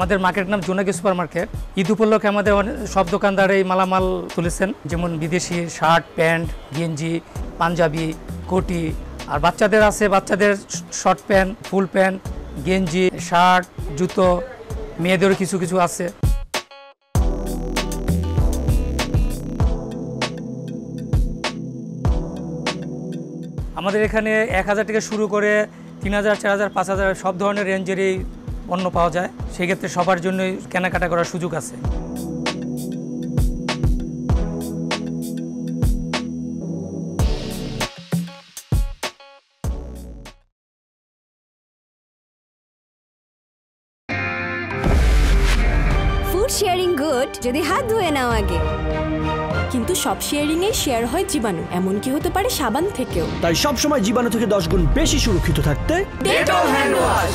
আমাদের মার্কেটের নাম জোনাকি সুপার মার্কেট। ঈদ উপলক্ষে আমাদের সব দোকানদার এই মালামাল তুলেছেন, যেমন বিদেশি শার্ট, প্যান্ট, গেঞ্জি, পাঞ্জাবি, কোটি। আর বাচ্চাদের আছে, বাচ্চাদের শর্ট প্যান্ট, ফুল প্যান্ট, গেঞ্জি, শার্ট, জুতো, মেয়েদেরও কিছু কিছু আছে। আমাদের এখানে 1000 থেকে শুরু করে 3000, 4000, 5000 সব ধরনের রেঞ্জেরই পণ্য পাওয়া যায়। সেক্ষেত্রে সবার জন্যই কেনাকাটা করার সুযোগ আছে। ফুড শেয়ারিং গুড যদি হাত ধুয়ে নাও আগে, কিন্তু সব শেয়ারিং এ শেয়ার হয় জীবাণু, এমনকি হতে পারে সাবান থেকেও। তাই সব সময় জীবাণু থেকে 10 গুণ বেশি সুরক্ষিত থাকতে ডেটল হ্যান্ড ওয়াশ।